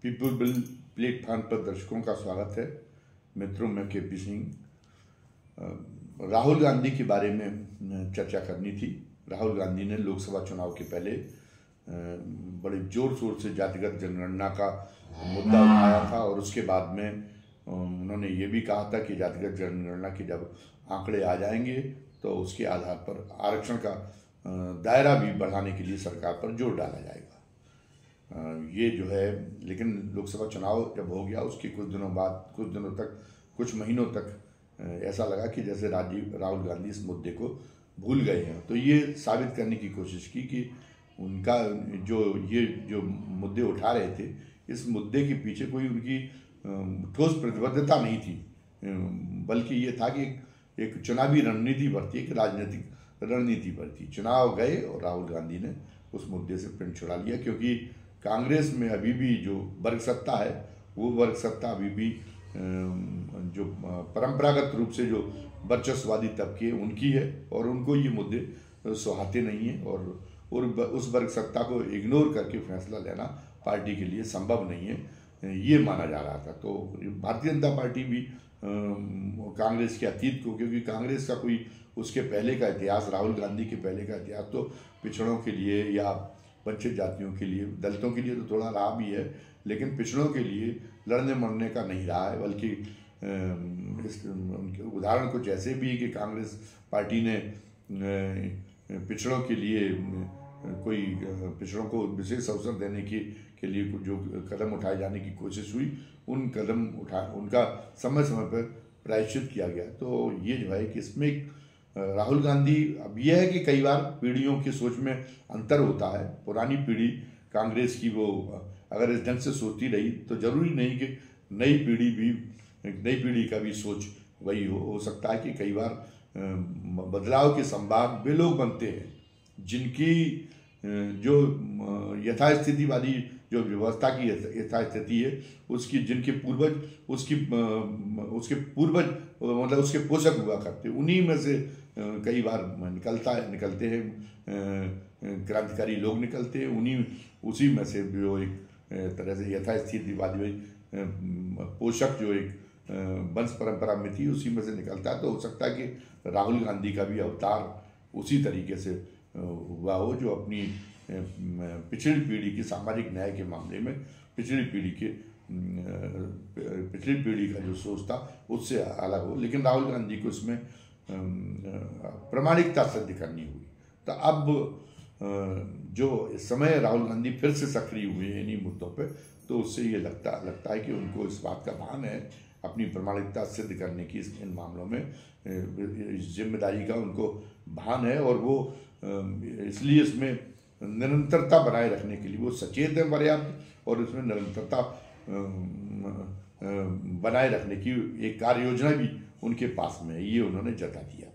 People bill platform पर दर्शकों का स्वागत है। मित्रों, मैं केपी सिंह। राहुल गांधी के बारे में चर्चा करनी थी। राहुल गांधी ने लोकसभा चुनाव के पहले बड़े जोर शोर से जातिगत जनगणना का मुद्दा उठाया था और उसके बाद में उन्होंने ये भी कहा था कि जातिगत जनगणना के जब आंकड़े आ जाएंगे तो उसके आधार पर आरक्षण का दायरा भी बढ़ाने के लिए सरकार पर जोर डाला जाएगा। ये जो है, लेकिन लोकसभा चुनाव जब हो गया उसके कुछ दिनों तक, कुछ महीनों तक ऐसा लगा कि जैसे राहुल गांधी इस मुद्दे को भूल गए हैं। तो ये साबित करने की कोशिश की कि उनका जो मुद्दे उठा रहे थे, इस मुद्दे के पीछे कोई उनकी ठोस प्रतिबद्धता नहीं थी, बल्कि ये था कि एक चुनावी रणनीति पर थी, एक राजनीतिक रणनीति पर थी। चुनाव गए और राहुल गांधी ने उस मुद्दे से पिंड छुड़ा लिया, क्योंकि कांग्रेस में अभी भी जो वर्ग सत्ता है वो वर्ग सत्ता अभी भी जो परंपरागत रूप से जो वर्चस्ववादी तबके उनकी है और उनको ये मुद्दे सुहाते नहीं हैं और उस वर्ग सत्ता को इग्नोर करके फैसला लेना पार्टी के लिए संभव नहीं है, ये माना जा रहा था। तो भारतीय जनता पार्टी भी कांग्रेस के अतीत को, क्योंकि कांग्रेस का कोई उसके पहले का इतिहास, राहुल गांधी के पहले का इतिहास तो पिछड़ों के लिए या वंचित जातियों के लिए, दलितों के लिए तो थोड़ा रहा भी है, लेकिन पिछड़ों के लिए लड़ने मरने का नहीं रहा है। बल्कि उनके उदाहरण कुछ ऐसे भी है कि कांग्रेस पार्टी ने पिछड़ों के लिए पिछड़ों को विशेष अवसर देने के लिए जो कदम उठाए जाने की कोशिश हुई, उनका समय समय पर प्रायश्चित किया गया। तो ये जो है कि इसमें राहुल गांधी, अब यह है कि कई बार पीढ़ियों की सोच में अंतर होता है। पुरानी पीढ़ी कांग्रेस की वो अगर इस ढंग से सोचती रही तो जरूरी नहीं कि नई पीढ़ी का भी सोच वही हो सकता है कि कई बार बदलाव के संभाग वे लोग बनते हैं जिनकी जो यथास्थिति वाली जो व्यवस्था की यथास्थिति है जिनके पूर्वज उसके पूर्वज मतलब उसके पोषक हुआ करते, उन्हीं में से कई बार निकलते हैं क्रांतिकारी लोग निकलते हैं, उसी में से जो एक तरह से यथास्थितिवादी पोषक जो एक वंश परंपरा में थी उसी में से निकलता है। तो हो सकता है कि राहुल गांधी का भी अवतार उसी तरीके से हुआ हो, जो अपनी पिछड़ी पीढ़ी की सामाजिक न्याय के मामले में पिछड़ी पीढ़ी का जो सोच था उससे अलग हो। लेकिन राहुल गांधी को इसमें प्रामाणिकता सिद्ध करनी हुई। तो अब जो इस समय राहुल गांधी फिर से सक्रिय हुए हैं इन्हीं मुद्दों पे, तो उससे ये लगता है कि उनको इस बात का भान है, अपनी प्रामाणिकता सिद्ध करने की इन मामलों में जिम्मेदारी का उनको भान है, और वो इसलिए इसमें निरंतरता बनाए रखने के लिए वो सचेत है पर्याप्त, और इसमें निरंतरता बनाए रखने की एक कार्य योजना भी उनके पास में है, ये उन्होंने जता दिया।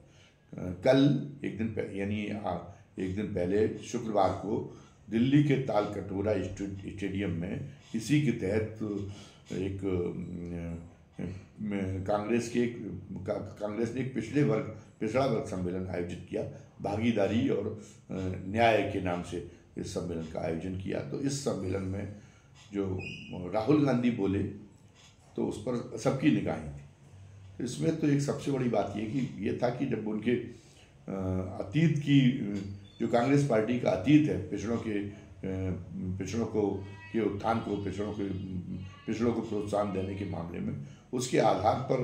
कल एक दिन पहले शुक्रवार को दिल्ली के तालकटोरा स्टेडियम में इसी के तहत एक कांग्रेस ने एक पिछड़ा वर्ग सम्मेलन आयोजित किया, भागीदारी और न्याय के नाम से इस सम्मेलन का आयोजन किया। तो इस सम्मेलन में जो राहुल गांधी बोले तो उस पर सबकी निगाहें थी। तो इसमें तो एक सबसे बड़ी बात ये था कि जब उनके अतीत की जो कांग्रेस पार्टी का अतीत है, पिछड़ों के उत्थान को, पिछड़ों को प्रोत्साहन देने के मामले में, उसके आधार पर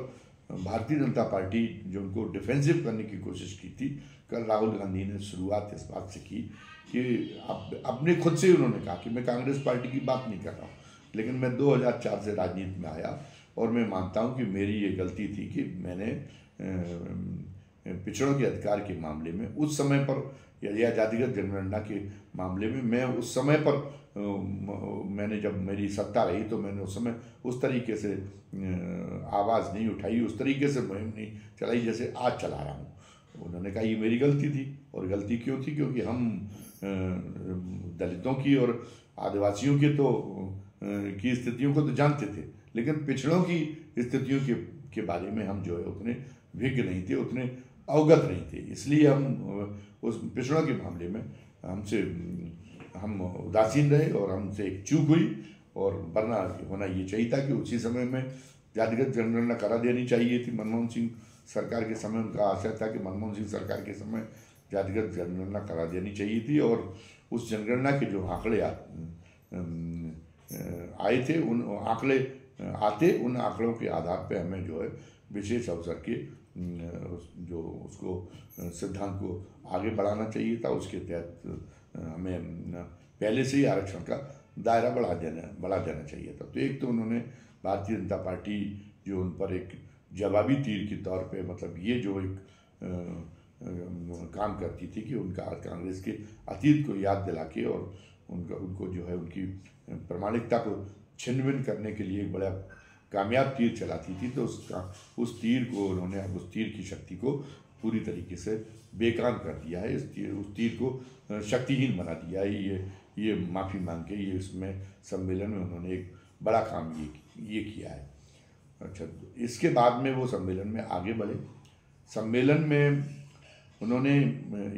भारतीय जनता पार्टी जो उनको डिफेंसिव करने की कोशिश की थी, कल राहुल गांधी ने शुरुआत इस बात से की कि अपने खुद से उन्होंने कहा कि मैं कांग्रेस पार्टी की बात नहीं कर रहा हूँ, लेकिन मैं 2004 से राजनीति में आया और मैं मानता हूँ कि मेरी ये गलती थी कि मैंने पिछड़ों के अधिकार के मामले में उस समय पर या जातिगत जनगणना के मामले में मैं उस समय पर मैंने, जब मेरी सत्ता रही तो मैंने उस समय उस तरीके से आवाज़ नहीं उठाई, उस तरीके से मुहिम नहीं चलाई जैसे आज चला रहा हूँ। उन्होंने कहा ये मेरी गलती थी, और गलती क्यों थी? क्योंकि हम दलितों की और आदिवासियों की स्थितियों को तो जानते थे, लेकिन पिछड़ों की स्थितियों के बारे में हम जो है उतने विज्ञ नहीं थे, उतने अवगत नहीं थे। इसलिए हम उस पिछड़ों के मामले में हम उदासीन रहे और हमसे एक चूक हुई, और वरना होना ये चाहिए था कि उसी समय में जातिगत जनगणना करा देनी चाहिए थी। मनमोहन सिंह सरकार के समय उनका आशय था कि मनमोहन सिंह सरकार के समय जातिगत जनगणना करा देनी चाहिए थी, और उस जनगणना के जो आंकड़े आए थे उन आंकड़े उन आंकड़ों के आधार पर हमें जो है विशेष अवसर के जो उसको सिद्धांत को आगे बढ़ाना चाहिए था। उसके तहत हमें पहले से ही आरक्षण का दायरा बढ़ा देना चाहिए था। तो एक तो उन्होंने भारतीय जनता पार्टी जो उन पर एक जवाबी तीर के तौर पे मतलब ये जो एक काम करती थी कि उनका कांग्रेस के अतीत को याद दिला के और उनको जो है उनकी प्रामाणिकता को छिन्न-भिन्न करने के लिए एक बड़ा कामयाब तीर चलाती थी। तो उस तीर को उन्होंने अब उस तीर की शक्ति को पूरी तरीके से बेकार कर दिया है। उस तीर को शक्तिहीन बना दिया है। ये माफ़ी मांग के ये इसमें सम्मेलन में उन्होंने एक बड़ा काम ये किया है। अच्छा, इसके बाद में वो सम्मेलन में आगे बढ़े। सम्मेलन में उन्होंने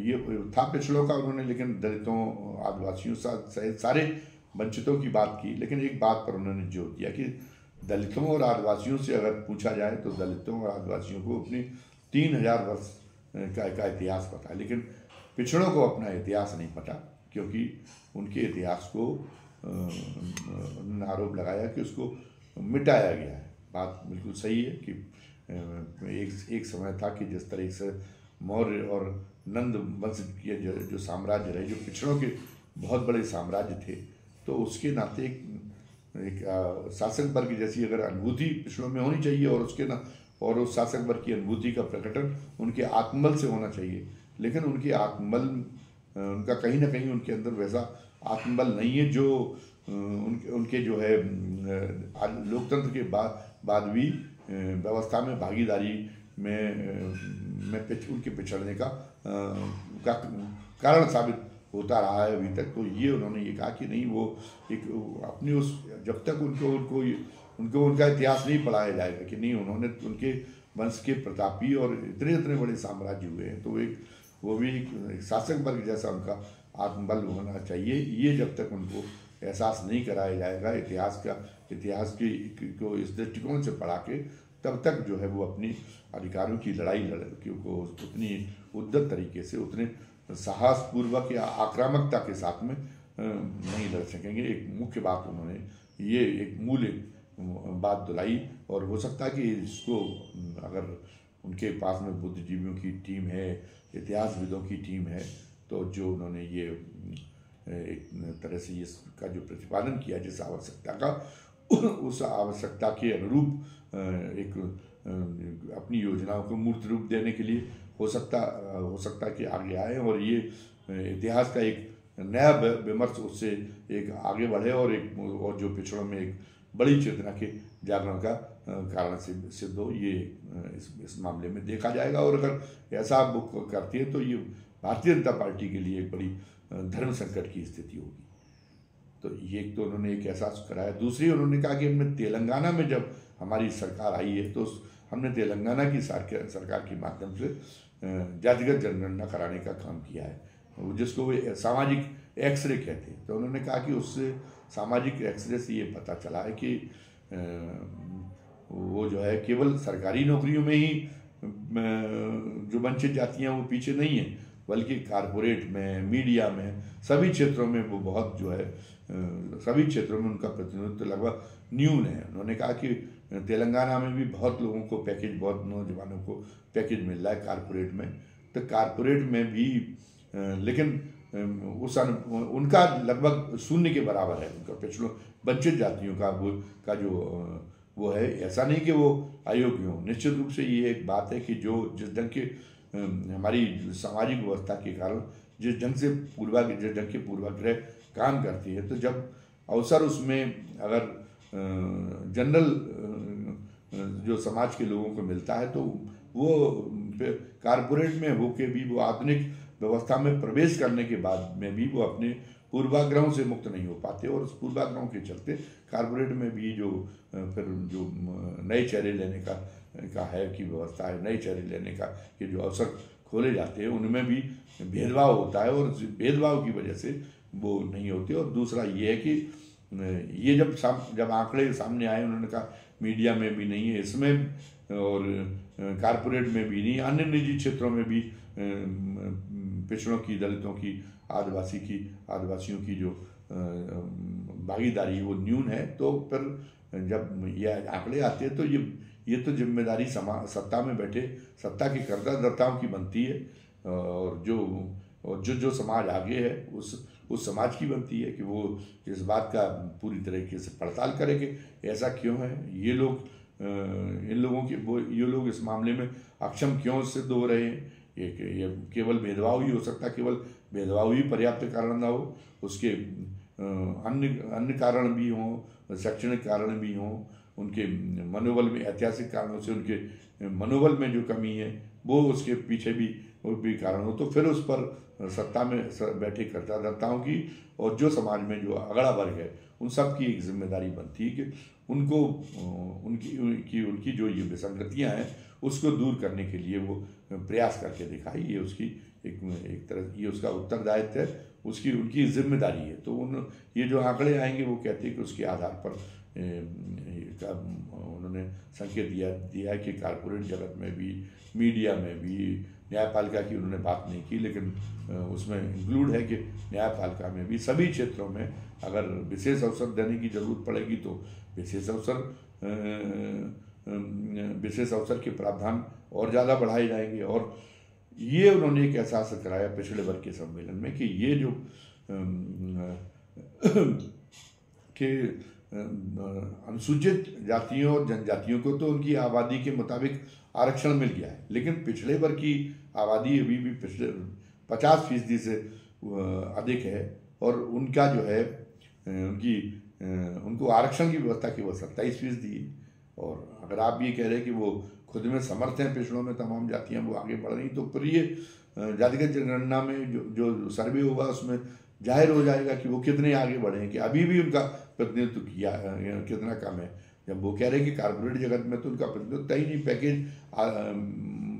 ये था पिछड़ों का उन्होंने, लेकिन दलितों आदिवासियों सहित सारे वंचितों की बात की। लेकिन एक बात पर उन्होंने जोर दिया कि दलितों और आदिवासियों से अगर पूछा जाए तो दलितों और आदिवासियों को अपनी 3000 वर्ष का इतिहास पता है, लेकिन पिछड़ों को अपना इतिहास नहीं पता, क्योंकि उनके इतिहास को आरोप लगाया कि उसको मिटाया गया है। बात बिल्कुल सही है कि एक समय था कि जिस तरह से मौर्य और नंद वंश के जो साम्राज्य रहे, जो पिछड़ों के बहुत बड़े साम्राज्य थे, तो उसके नाते एक शासक वर्ग जैसी अगर अनुभूति पिछड़ों में होनी चाहिए और उस शासक वर्ग की अनुभूति का प्रकटन उनके आत्मबल से होना चाहिए। लेकिन उनके आत्मबल उनका कहीं ना कहीं उनके अंदर वैसा आत्मबल नहीं है जो उनके जो है लोकतंत्र के बाद भी व्यवस्था में भागीदारी में उनके पिछड़ने का कारण साबित होता रहा है अभी तक। तो ये उन्होंने ये कहा कि नहीं, वो एक अपनी उस जब तक उनको उनका इतिहास नहीं पढ़ाया जाएगा कि नहीं उन्होंने उनके वंश के प्रतापी और इतने बड़े साम्राज्य हुए हैं, तो वो भी एक शासक वर्ग जैसा उनका आत्मबल होना चाहिए। ये जब तक उनको एहसास नहीं कराया जाएगा इतिहास को इस दृष्टिकोण से पढ़ा के, तब तक जो है वो अपनी अधिकारों की लड़ाई को उतनी उद्दत तरीके से उतने साहसपूर्वक या आक्रामकता के साथ में नहीं लड़ सकेंगे। एक मुख्य बात उन्होंने ये एक मूल बात दिलाई, और हो सकता है कि इसको अगर उनके पास में बुद्धिजीवियों की टीम है, इतिहासविदों की टीम है, तो जो उन्होंने ये एक तरह से इसका जो प्रतिपादन किया जिस आवश्यकता का, उस आवश्यकता के अनुरूप एक अपनी योजनाओं को मूर्त रूप देने के लिए हो सकता कि आगे आए और ये इतिहास का एक नया विमर्श उससे एक आगे बढ़े और जो पिछड़ों में एक बड़ी चेतना के जागरण का कारण सिद्ध हो। ये इस मामले में देखा जाएगा, और अगर ऐसा वो करती है तो ये भारतीय जनता पार्टी के लिए एक बड़ी धर्म संकट की स्थिति होगी। तो ये एक तो उन्होंने एक एहसास कराया। दूसरी उन्होंने कहा कि हमने तेलंगाना में जब हमारी सरकार आई है तो हमने तेलंगाना की सरकार के माध्यम से जातिगत जनगणना कराने का काम किया है, जिसको वो सामाजिक एक्सरे कहते हैं। तो उन्होंने कहा कि उससे सामाजिक एक्सरे से ये पता चला है कि वो जो है केवल सरकारी नौकरियों में ही जो वंचित जातियाँ वो पीछे नहीं है, बल्कि कारपोरेट में, मीडिया में, सभी क्षेत्रों में वो बहुत जो है सभी क्षेत्रों में उनका प्रतिनिधित्व लगभग न्यून है। उन्होंने कहा कि तेलंगाना में भी बहुत लोगों को पैकेज, बहुत नौजवानों को पैकेज मिल रहा है कारपोरेट में, तो कारपोरेट में भी लेकिन उनका लगभग शून्य के बराबर है उनका पिछड़ों वंचित जातियों का जो वो है। ऐसा नहीं कि वो अयोग्य हो, निश्चित रूप से ये एक बात है कि जिस ढंग के हमारी सामाजिक व्यवस्था के कारण जिस ढंग के पूर्वाग्रह काम करती है, तो जब अवसर उसमें अगर जनरल जो समाज के लोगों को मिलता है तो वो कारपोरेट में होके भी वो आधुनिक व्यवस्था में प्रवेश करने के बाद में भी वो अपने पूर्वाग्रहों से मुक्त नहीं हो पाते, और उस पूर्वाग्रहों के चलते कारपोरेट में भी फिर जो नए चेहरे लेने का है कि व्यवस्था है, नए चेहरे लेने का कि जो अवसर खोले जाते हैं उनमें भी भेदभाव होता है, और भेदभाव की वजह से वो नहीं होते। और दूसरा ये है कि ये जब आंकड़े सामने आए, उन्होंने कहा मीडिया में भी नहीं है इसमें, और कारपोरेट में भी नहीं, अन्य निजी क्षेत्रों में भी पिछड़ों की, दलितों की, आदिवासियों की जो भागीदारी वो न्यून है। तो फिर जब ये आंकड़े आते हैं तो ये तो जिम्मेदारी सत्ता में बैठे सत्ता के कर्ताधर्ताओं की बनती है, और जो समाज आगे है उस समाज की बनती है कि वो इस बात का पूरी तरीके से पड़ताल करे कि ऐसा क्यों है, ये लोग इस मामले में अक्षम क्यों सिद्ध हो रहे हैं। ये केवल भेदभाव ही हो सकता, केवल भेदभाव ही पर्याप्त कारण ना हो, उसके अन्य कारण भी हों, शैक्षणिक कारण भी हों, उनके मनोबल में, ऐतिहासिक कारणों से उनके मनोबल में जो कमी है वो उसके पीछे भी कारण हो। तो फिर उस पर सत्ता में बैठे कर्ताधर्ताओं की और जो समाज में जो अगड़ा वर्ग है उन सब की एक जिम्मेदारी बनती है कि उनको उनकी जो ये विसंगतियाँ हैं उसको दूर करने के लिए वो प्रयास करके दिखाई। ये उसकी एक तरह ये उसका उत्तरदायित्व है, उनकी जिम्मेदारी है। तो ये जो आंकड़े आएंगे वो कहते हैं कि उसके आधार पर उन्होंने संकेत दिया है कि कारपोरेट जगत में भी, मीडिया में भी, न्यायपालिका की उन्होंने बात नहीं की, लेकिन उसमें इंक्लूड है कि न्यायपालिका में भी सभी क्षेत्रों में अगर विशेष अवसर देने की जरूरत पड़ेगी तो विशेष अवसर के प्रावधान और ज़्यादा बढ़ाए जाएंगे। और ये उन्होंने एक एहसास कराया पिछड़े वर्ग के सम्मेलन में कि ये जो अनुसूचित जातियों और जनजातियों को तो उनकी आबादी के मुताबिक आरक्षण मिल गया है, लेकिन पिछड़े वर्ग की आबादी अभी भी 50% से अधिक है, और उनका जो है उनको आरक्षण की व्यवस्था केवल 27% है। और अगर आप ये कह रहे हैं कि वो खुद में समर्थ हैं, पिछड़ों में तमाम जातियां वो आगे बढ़ रही, तो फिर ये जातिगत जनगणना में जो सर्वे होगा उसमें जाहिर हो जाएगा कि वो कितने आगे बढ़े हैं, कि अभी भी उनका प्रतिनिधित्व कितना कम है। जब वो कह रहे हैं कि कारपोरेट जगत में तो उनका प्रतिनिधित्व ही नहीं, पैकेज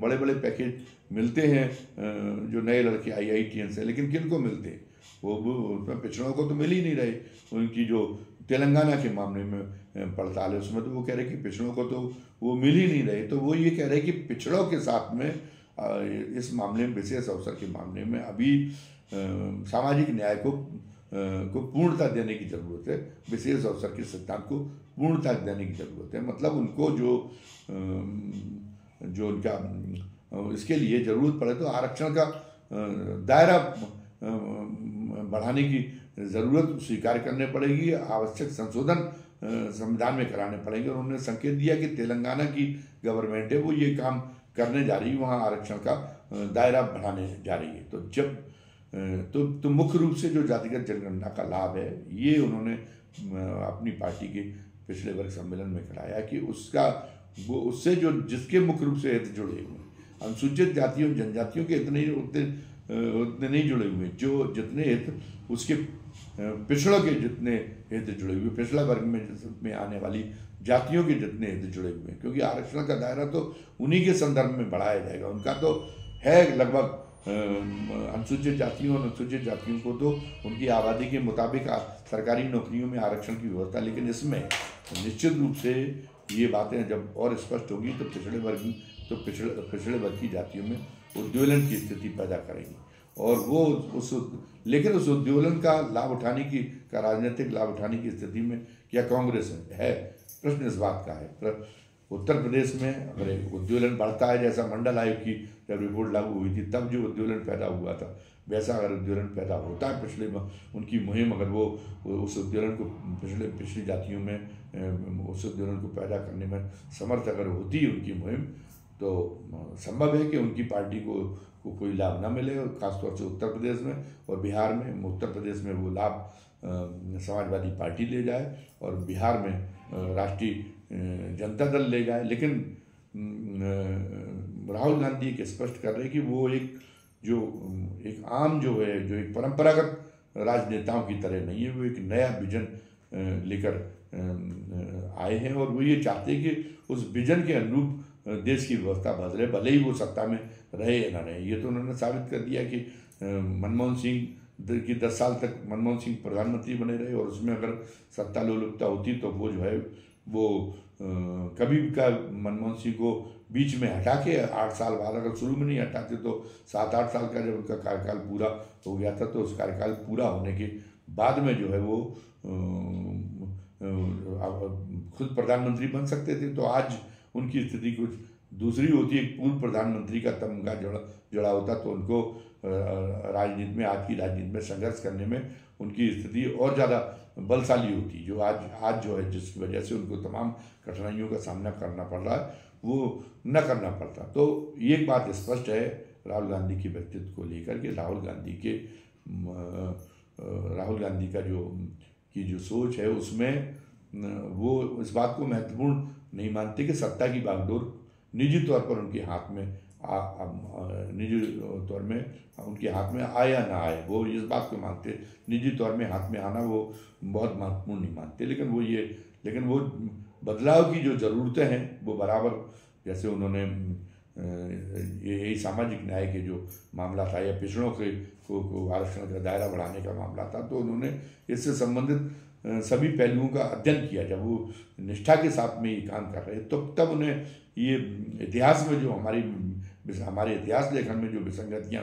बड़े बड़े पैकेज मिलते हैं जो नए लड़के IITian से, लेकिन किन को मिलते हैं, वो पिछड़ों को तो मिल ही नहीं रहे। उनकी जो तेलंगाना के मामले में पड़ताल है उसमें तो वो कह रहे हैं कि पिछड़ों को तो वो मिल ही नहीं रहे। तो वो ये कह रहे हैं कि पिछड़ों के साथ में इस मामले में, विशेष अवसर के मामले में अभी सामाजिक न्याय को पूर्णता देने की ज़रूरत है, विशेष अवसर के सिद्धांत को पूर्णता देने की ज़रूरत है। मतलब उनको जो उनका इसके लिए ज़रूरत पड़े तो आरक्षण का दायरा बढ़ाने की ज़रूरत स्वीकार करने पड़ेगी, आवश्यक संशोधन संविधान में कराने पड़ेंगे। और उन्होंने संकेत दिया कि तेलंगाना की गवर्नमेंट है वो ये काम करने जा रही है, वहाँ आरक्षण का दायरा बढ़ाने जा रही है। तो तो मुख्य रूप से जो जातिगत जनगणना का लाभ है ये उन्होंने अपनी पार्टी के पिछले वर्ग सम्मेलन में कराया कि उससे जो जिसके मुख्य रूप से हित जुड़े हुए हैं, अनुसूचित जातियों जनजातियों के उतने नहीं जुड़े हुए, जो जितने हित उसके पिछड़ों के जितने हित जुड़े हुए, पिछड़ा वर्ग में आने वाली जातियों के जितने हित जुड़े हुए हैं, क्योंकि आरक्षण का दायरा तो उन्हीं के संदर्भ में बढ़ाया जाएगा। उनका तो है लगभग अनुसूचित जातियों और अनुसूचित जातियों को तो उनकी आबादी के मुताबिक सरकारी नौकरियों में आरक्षण की व्यवस्था, लेकिन इसमें निश्चित रूप से ये बातें जब और स्पष्ट होगी तो पिछड़े वर्ग की जातियों में उद्वेलन की स्थिति पैदा करेगी। और वो लेकिन उस उद्वेलन का लाभ उठाने की राजनीतिक लाभ उठाने की स्थिति में क्या कांग्रेस है? प्रश्न इस बात का है। उत्तर प्रदेश में अगर उद्वेलन बढ़ता है, जैसा मंडल आयोग की जब रिपोर्ट लागू हुई थी तब जो उद्वेलन पैदा हुआ था, वैसा अगर उद्वेलन पैदा होता है पिछले उनकी मुहिम, अगर वो उस उद्वेलन को पिछली जातियों में उस उद्वेलन को पैदा करने में समर्थ अगर होती है उनकी मुहिम, तो संभव है कि उनकी पार्टी को कोई लाभ ना मिले, और खासतौर से उत्तर प्रदेश में और बिहार में। उत्तर प्रदेश में वो लाभ समाजवादी पार्टी ले जाए और बिहार में राष्ट्रीय जनता दल ले जाए। लेकिन राहुल गांधी एक स्पष्ट कर रहे हैं कि वो एक आम जो एक परंपरागत राजनेताओं की तरह नहीं है, वो एक नया विजन लेकर आए हैं, और वो ये चाहते हैं कि उस विजन के अनुरूप देश की व्यवस्था बदले, भले ही वो सत्ता में रहे या ना रहे। ये तो उन्होंने साबित कर दिया कि मनमोहन सिंह कि 10 साल तक मनमोहन सिंह प्रधानमंत्री बने रहे और उसमें अगर सत्ता लोलुपता होती तो वो जो है वो कभी भी का मनमोहन सिंह को बीच में हटा के 8 साल बाद, अगर शुरू में नहीं हटाते तो 7-8 साल का जब उनका कार्यकाल पूरा हो गया था तो उस कार्यकाल पूरा होने के बाद में जो है वो खुद प्रधानमंत्री बन सकते थे। तो आज उनकी स्थिति कुछ दूसरी होती। एक पूर्व प्रधानमंत्री का तमगा जड़ा होता तो उनको राजनीति में, आज की राजनीति में संघर्ष करने में उनकी स्थिति और ज़्यादा बलशाली होती, जो आज जो है जिसकी वजह से उनको तमाम कठिनाइयों का सामना करना पड़ रहा है वो न करना पड़ता। तो ये एक बात स्पष्ट है राहुल गांधी के व्यक्तित्व को लेकर के। राहुल गांधी का जो सोच है उसमें वो इस बात को महत्वपूर्ण नहीं मानते कि सत्ता की बागडोर निजी तौर पर उनके हाथ में निजी तौर में उनके हाथ में आए या ना आए, वो इस बात को मानते। निजी तौर में हाथ में आना वो बहुत महत्वपूर्ण नहीं मानते, लेकिन वो बदलाव की जो ज़रूरतें हैं वो बराबर, जैसे उन्होंने यही सामाजिक न्याय के जो मामला था या पिछड़ों को आरक्षण का दायरा बढ़ाने का मामला था, तो उन्होंने इससे संबंधित सभी पहलुओं का अध्ययन किया। जब वो निष्ठा के साथ में ये काम कर रहे तो तब उन्हें ये इतिहास में जो हमारे इतिहास लेखन में जो विसंगतियाँ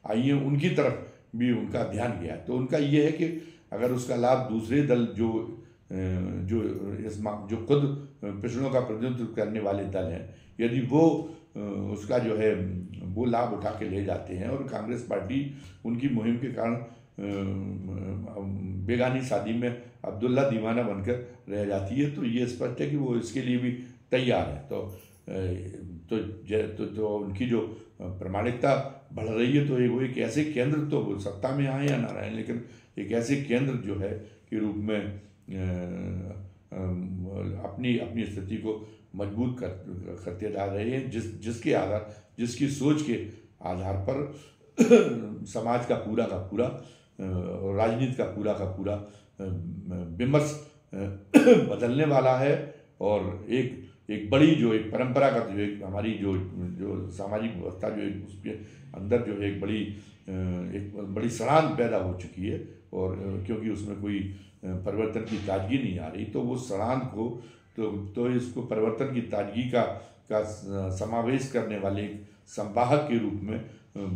आई हैं उनकी तरफ भी उनका ध्यान गया। तो उनका ये है कि अगर उसका लाभ दूसरे दल जो खुद पिछड़ों का प्रतिनिधित्व करने वाले दल हैं, यदि वो उसका जो है वो लाभ उठा के ले जाते हैं और कांग्रेस पार्टी उनकी मुहिम के कारण बेगानी शादी में अब्दुल्ला दीवाना बनकर रह जाती है, तो ये स्पष्ट है कि वो इसके लिए भी तैयार है। तो उनकी जो प्रामाणिकता बढ़ रही है, तो वो एक ऐसे केंद्र, तो वो सत्ता में आए या ना रहे, लेकिन एक ऐसे केंद्र जो है के रूप में अपनी स्थिति को मजबूत करते जा रहे हैं, जिसकी सोच के आधार पर समाज का पूरा और राजनीति का पूरा विमर्श बदलने वाला है। और एक बड़ी जो एक परंपरागत जो एक हमारी जो सामाजिक व्यवस्था जो एक उसके अंदर जो है एक बड़ी सड़ांध पैदा हो चुकी है, और क्योंकि उसमें कोई परिवर्तन की ताजगी नहीं आ रही, तो वो सड़ांध को तो इसको परिवर्तन की ताजगी का समावेश करने वाले एक संवाहक के रूप में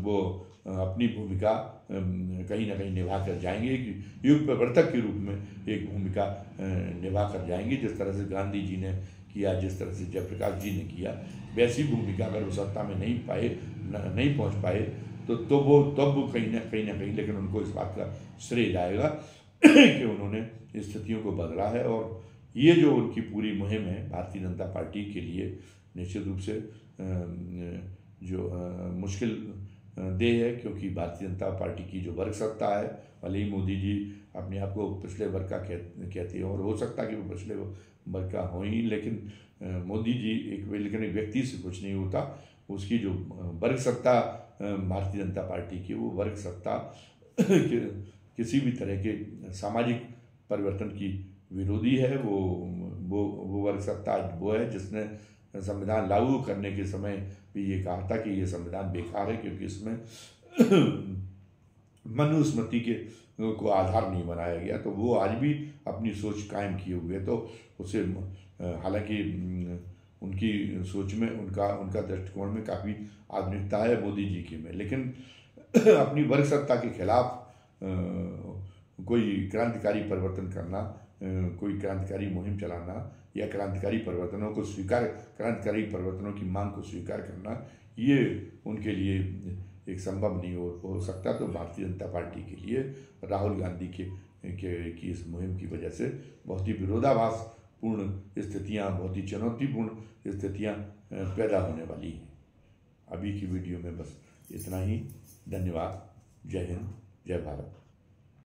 वो अपनी भूमिका कहीं ना कहीं निभा कर जाएंगे। एक युग प्रवर्तक के रूप में एक भूमिका निभा कर जाएंगे। जिस तरह से गांधी जी ने किया, जिस तरह से जयप्रकाश जी ने किया, वैसी भूमिका अगर वो सत्ता में नहीं पहुंच पाए तो वो कहीं ना कहीं लेकिन उनको इस बात का श्रेय जाएगा कि उन्होंने स्थितियों को बदला है। और ये जो उनकी पूरी मुहिम है भारतीय जनता पार्टी के लिए निश्चित रूप से जो मुश्किल देह है, क्योंकि भारतीय जनता पार्टी की जो वर्ग सत्ता है, भले ही मोदी जी अपने आप को पिछले वर्ग का कहते हैं और हो सकता है कि वो पिछले वर्ग का हो ही, लेकिन मोदी जी एक व्यक्ति से कुछ नहीं होता। उसकी जो वर्ग सत्ता भारतीय जनता पार्टी की, वो वर्ग सत्ता किसी भी तरह के सामाजिक परिवर्तन की विरोधी है। वो वर्ग सत्ता वो है जिसने संविधान लागू करने के समय भी ये कहा था कि ये संविधान बेकार है, क्योंकि इसमें मनुस्मृति को आधार नहीं बनाया गया। तो वो आज भी अपनी सोच कायम किए हुए, तो उसे हालांकि उनकी सोच में उनका दृष्टिकोण में काफ़ी आधुनिकता है मोदी जी की में, लेकिन अपनी वर्ग सत्ता के खिलाफ कोई क्रांतिकारी परिवर्तन करना, कोई क्रांतिकारी मुहिम चलाना या क्रांतिकारी परिवर्तनों की मांग को स्वीकार करना, ये उनके लिए एक संभव नहीं हो सकता। तो भारतीय जनता पार्टी के लिए राहुल गांधी की इस मुहिम की वजह से बहुत ही विरोधाभासपूर्ण स्थितियाँ, बहुत ही चुनौतीपूर्ण स्थितियाँ पैदा होने वाली हैं। अभी की वीडियो में बस इतना ही। धन्यवाद। जय हिंद, जय भारत।